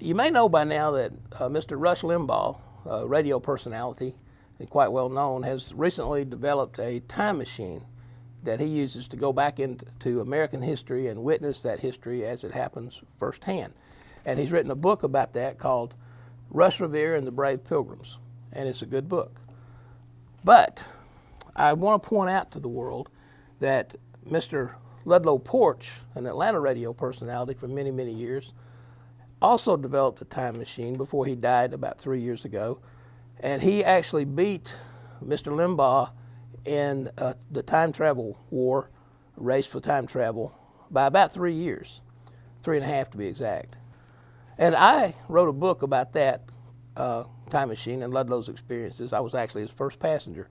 You may know by now that Mr. Rush Limbaugh, a radio personality and quite well known, has recently developed a time machine that he uses to go back into American history and witness that history as it happens firsthand. And he's written a book about that called Rush Revere and the Brave Pilgrims, and it's a good book. But I want to point out to the world that Mr. Ludlow Porch, an Atlanta radio personality for many, many years, also developed a time machine before he died about 3 years ago. And he actually beat Mr. Limbaugh in the time travel war, race for time travel, by about 3 years, 3.5 to be exact. And I wrote a book about that time machine and Ludlow's experiences. I was actually his first passenger,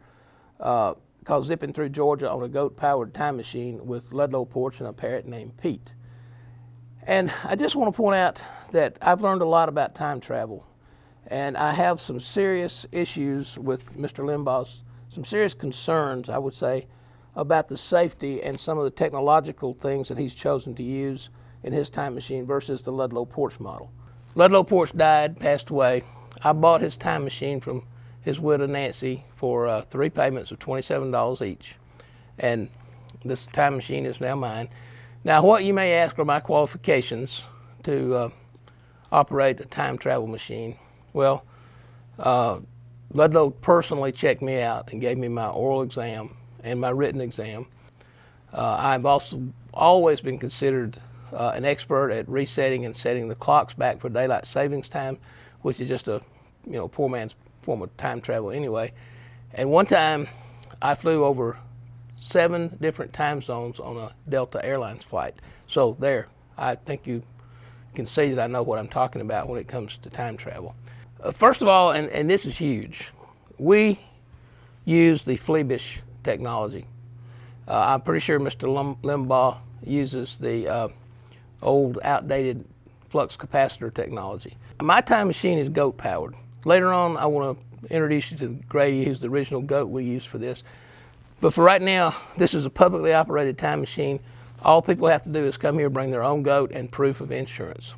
called Zipping Through Georgia on a Goat-Powered Time Machine with Ludlow Porch and a parrot named Pete. And I just want to point out that I've learned a lot about time travel, and I have some serious issues with Mr. Limbaugh's, some serious concerns, I would say, about the safety and some of the technological things that he's chosen to use in his time machine versus the Ludlow Porch model. Ludlow Porch died, passed away. I bought his time machine from his widow Nancy for 3 payments of $27 each, and this time machine is now mine. Now, what you may ask are my qualifications to operate a time travel machine. Well, Ludlow personally checked me out and gave me my oral exam and my written exam. I've also always been considered an expert at resetting and setting the clocks back for daylight savings time, which is just a poor man's form of time travel anyway. And one time I flew over 7 different time zones on a Delta Airlines flight. So there, I think you can see that I know what I'm talking about when it comes to time travel. First of all, and this is huge, we use the Fleabish technology. I'm pretty sure Mr. Limbaugh uses the old outdated flux capacitor technology. My time machine is goat powered. Later on, I want to introduce you to Grady, who's the original goat we used for this. But for right now, this is a publicly operated time machine. All people have to do is come here, bring their own goat and proof of insurance.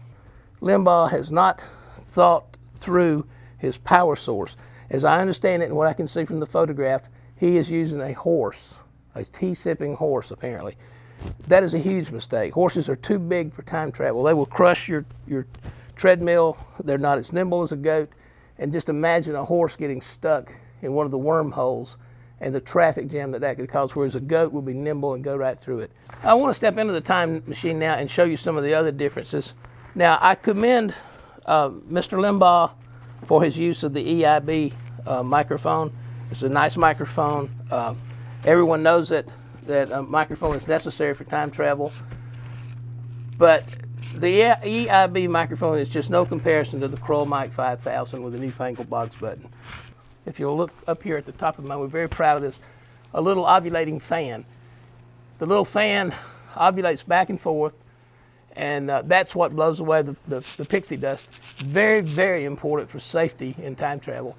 Limbaugh has not thought through his power source. As I understand it and what I can see from the photograph, he is using a horse, a tea-sipping horse apparently. That is a huge mistake. Horses are too big for time travel. They will crush your treadmill. They're not as nimble as a goat. And just imagine a horse getting stuck in one of the wormholes and the traffic jam that could cause, whereas a goat will be nimble and go right through it. I want to step into the time machine now and show you some of the other differences. Now, I commend Mr. Limbaugh for his use of the EIB microphone. It's a nice microphone. Everyone knows that a microphone is necessary for time travel, but the EIB microphone is just no comparison to the Kroll Mic 5000 with the newfangled box button. If you'll look up here at the top of mine, we're very proud of this, a little ovulating fan. The little fan ovulates back and forth, and that's what blows away the pixie dust. Very, very important for safety in time travel.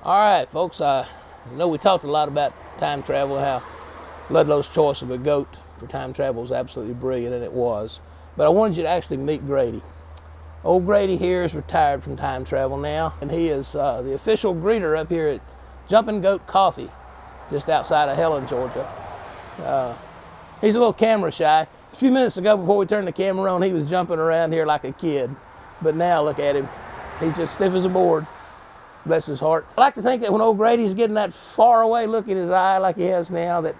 All right, folks, I know we talked a lot about time travel, how Ludlow's choice of a goat for time travel was absolutely brilliant, and it was. But I wanted you to actually meet Grady. Old Grady here is retired from time travel now, and he is the official greeter up here at Jumping Goat Coffee, just outside of Helen, Georgia. He's a little camera shy. A few minutes ago, before we turned the camera on, he was jumping around here like a kid. But now, look at him. He's just stiff as a board. Bless his heart. I like to think that when old Grady's getting that far away look in his eye like he has now, that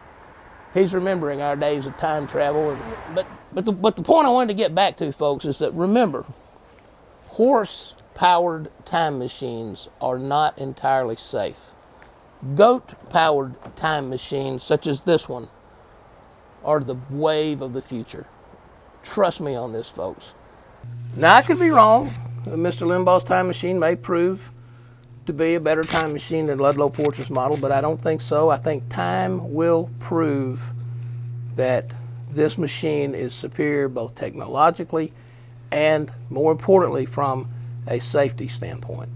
he's remembering our days of time travel. But the point I wanted to get back to, folks, is that remember, horse-powered time machines are not entirely safe. Goat-powered time machines, such as this one, are the wave of the future. Trust me on this, folks. Now, I could be wrong. Mr. Limbaugh's time machine may prove to be a better time machine than Ludlow Porch's model, but I don't think so. I think time will prove that this machine is superior both technologically and, more importantly, from a safety standpoint.